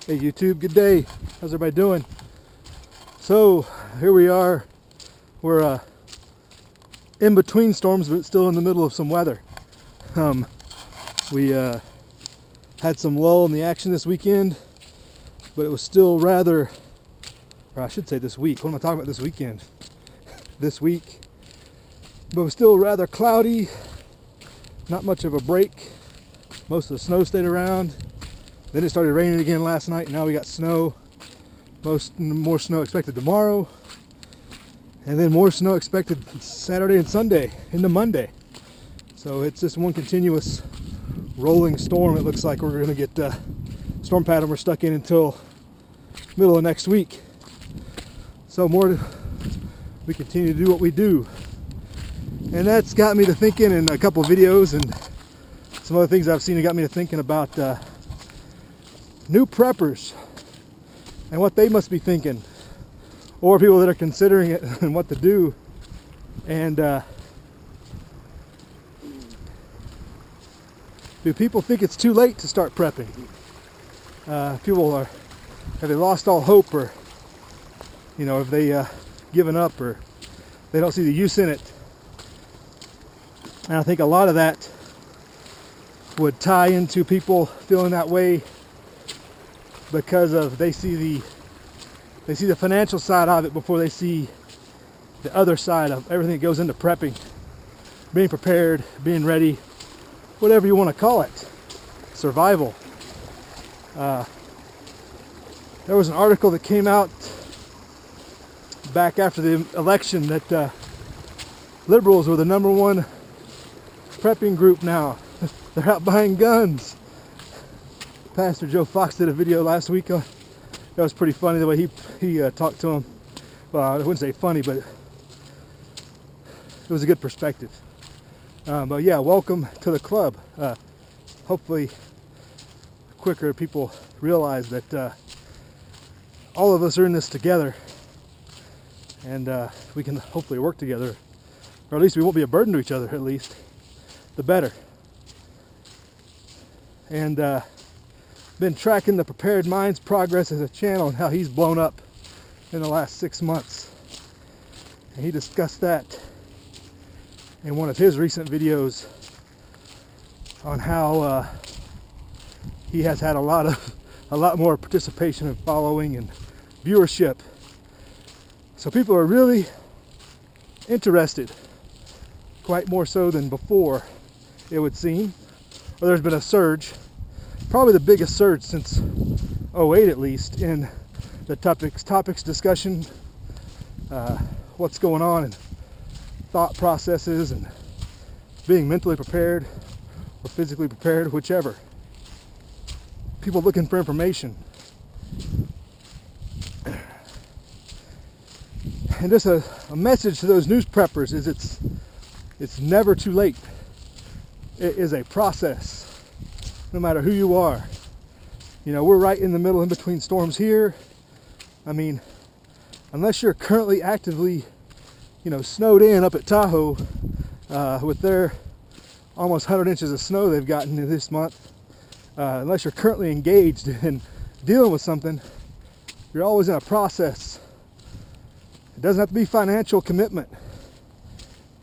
Hey YouTube, good day. How's everybody doing? So here we are. We're in between storms, but still in the middle of some weather. We had some lull in the action this weekend, but it was still rather, or I should say this week. What am I talking about this weekend? This week. But it was still rather cloudy. Not much of a break. Most of the snow stayed around. Then it started raining again last night, and now we got snow. More snow expected tomorrow. And then more snow expected Saturday and Sunday into Monday. So it's just one continuous rolling storm. It looks like we're going to get storm pattern we're stuck in until middle of next week. So we continue to do what we do. And that's got me to thinking, in a couple of videos and some other things I've seen, it got me to thinking about new preppers and what they must be thinking, or people that are considering it and what to do. And do people think it's too late to start prepping? Have they lost all hope, or have they given up, or they don't see the use in it? And I think a lot of that would tie into people feeling that way because of they see the financial side of it before they see the other side of everything that goes into prepping, being prepared, being ready, whatever you want to call it, survival. There was an article that came out back after the election that liberals were the #1 prepping group now. They're out buying guns. Pastor Joe Fox did a video last week. That was pretty funny the way he talked to him. Well, I wouldn't say funny, but it was a good perspective. But yeah, welcome to the club. Hopefully quicker people realize that all of us are in this together, and we can hopefully work together, or at least we won't be a burden to each other. At least the better. And been tracking the Prepared Minds progress as a channel and how he's blown up in the last 6 months. And he discussed that in one of his recent videos on how he has had a lot more participation and following and viewership. So people are really interested, quite more so than before, it would seem. Or there's been a surge, probably the biggest surge since 2008 at least, in the topics discussion, what's going on, and thought processes, and being mentally prepared or physically prepared, whichever. People looking for information. And just a message to those news preppers is it's never too late. It is a process, no matter who you are. We're right in the middle, in between storms here. I mean, unless you're currently actively, snowed in up at Tahoe with their almost 100 inches of snow they've gotten this month, unless you're currently engaged in dealing with something, you're always in a process. It doesn't have to be financial commitment.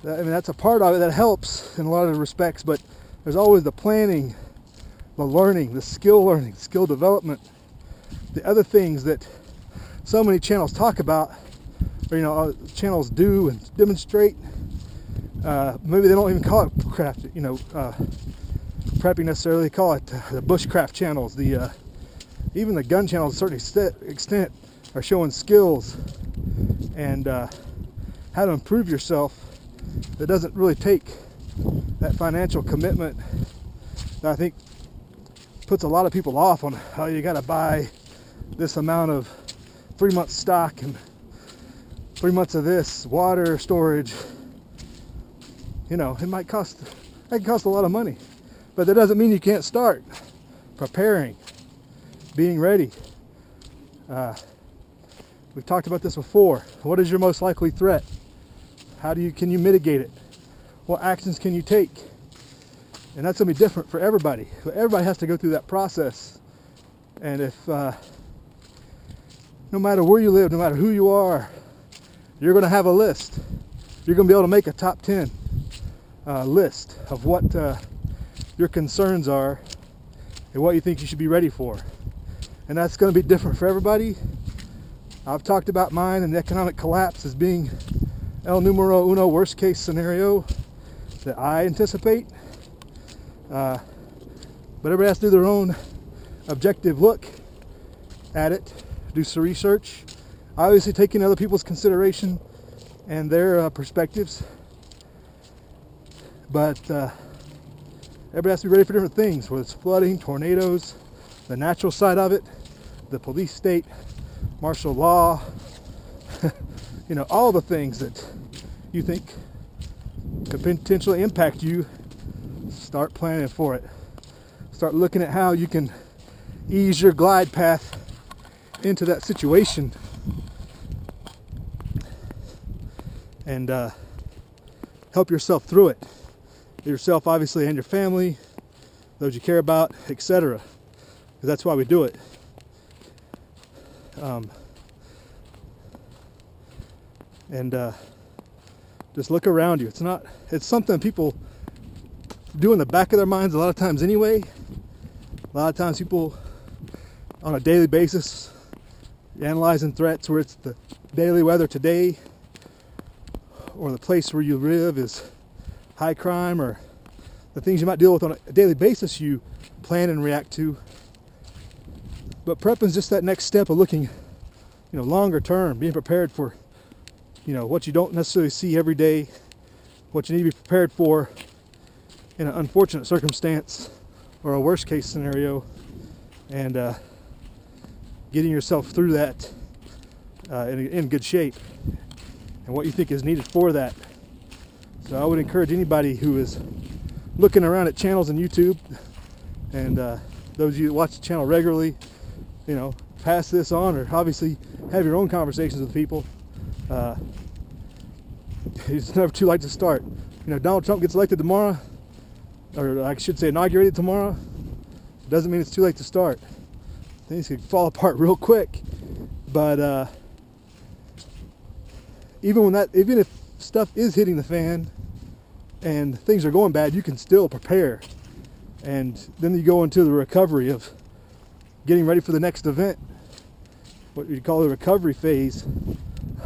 I mean, that's a part of it that helps in a lot of respects, but there's always the planning, the learning, the skill development, the other things that so many channels talk about, or channels do and demonstrate. Maybe they don't even call it craft, prepping necessarily. They call it the bushcraft channels. Even the gun channels, to a certain extent, are showing skills and how to improve yourself. That doesn't really take that financial commitment that I think puts a lot of people off on how you got to buy this amount of 3 months stock and 3 months of this water storage. It can cost a lot of money, but that doesn't mean you can't start preparing, being ready. We've talked about this before. What is your most likely threat? Can you mitigate it? What actions can you take? And that's going to be different for everybody. But everybody has to go through that process And if no matter where you live, no matter who you are, you're going to have a list. You're going to be able to make a top 10 list of what your concerns are and what you think you should be ready for. And that's going to be different for everybody. I've talked about mine and the economic collapse as being el numero uno worst case scenario that I anticipate. But everybody has to do their own objective look at it, do some research, obviously taking other people's consideration and their perspectives. But everybody has to be ready for different things, whether it's flooding, tornadoes, the natural side of it, the police state, martial law, you know, all the things that you think could potentially impact you. Start planning for it. Start looking at how you can ease your glide path into that situation and help yourself through it. Yourself, obviously, and your family, those you care about, etc. Because that's why we do it. Just look around you. It's something people do in the back of their minds a lot of times anyway. A lot of times people on a daily basis analyzing threats, where it's the daily weather today or the place where you live is high crime, or the things you might deal with on a daily basis you plan and react to. But prepping is just that next step of looking, you know, longer term, being prepared for, you know, what you don't necessarily see every day, what you need to be prepared for in an unfortunate circumstance or a worst case scenario, and getting yourself through that in good shape, and what you think is needed for that. So I would encourage anybody who is looking around at channels on YouTube, and those of you that watch the channel regularly, you know, pass this on, or obviously have your own conversations with people. It's never too late to start. You know, Donald Trump gets elected tomorrow, or I should say inaugurated tomorrow. Doesn't mean it's too late to start. Things could fall apart real quick. But even if stuff is hitting the fan and things are going bad, you can still prepare. And then you go into the recovery of getting ready for the next event, what you call the recovery phase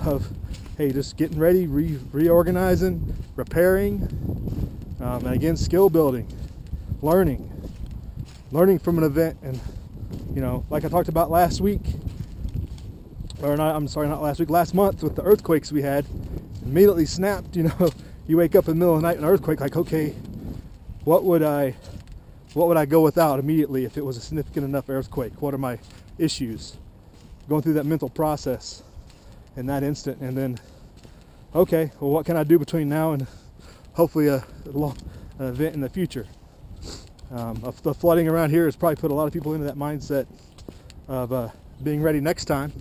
of, hey, just getting ready, reorganizing, repairing, and again, skill building, learning from an event. And, you know, like I talked about last week, or not, I'm sorry, not last week, last month with the earthquakes we had, immediately snapped. You know, you wake up in the middle of the night in an earthquake, like, okay, what would I go without immediately if it was a significant enough earthquake? What are my issues? Going through that mental process in that instant, and then, okay, well, what can I do between now and hopefully an event in the future? The flooding around here has probably put a lot of people into that mindset of being ready next time,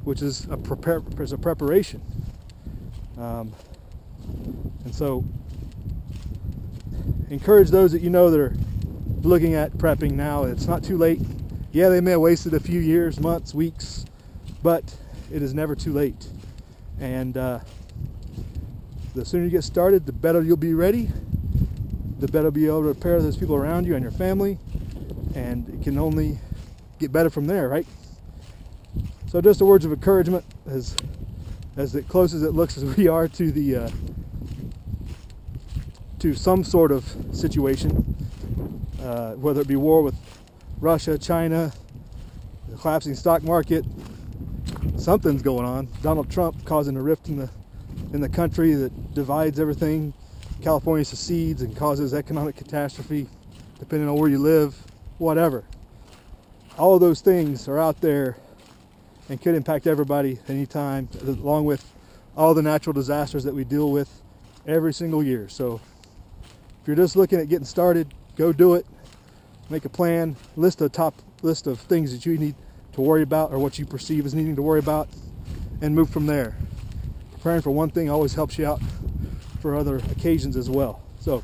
which is a preparation. And so encourage those that you know that are looking at prepping now. It's not too late. Yeah, they may have wasted a few years, months, weeks, but it is never too late. And the sooner you get started, the better you'll be ready, the better you'll be able to prepare those people around you and your family, and it can only get better from there, right? So just the words of encouragement as close as it looks as we are to the to some sort of situation, whether it be war with Russia, China, the collapsing stock market, something's going on. Donald Trump causing a rift in the country that divides everything. California secedes and causes economic catastrophe, depending on where you live, whatever. All of those things are out there and could impact everybody anytime, along with all the natural disasters that we deal with every single year. So if you're just looking at getting started, go do it. Make a plan, list a top list of things that you need to worry about, or what you perceive as needing to worry about, and move from there. Preparing for one thing always helps you out for other occasions as well. So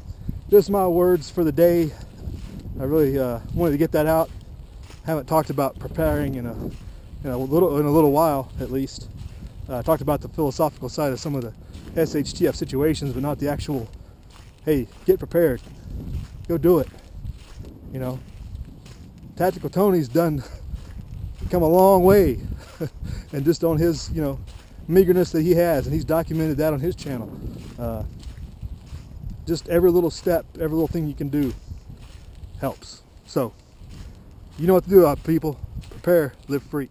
just my words for the day. I really wanted to get that out. haven't talked about preparing in a little while, at least. Talked about the philosophical side of some of the SHTF situations, but not the actual, hey, get prepared, go do it. You know, Tactical Tony's come a long way, and just on his, meagerness that he has, and he's documented that on his channel. Just every little step, every little thing you can do helps. So, you know what to do, people. Prepare, live free.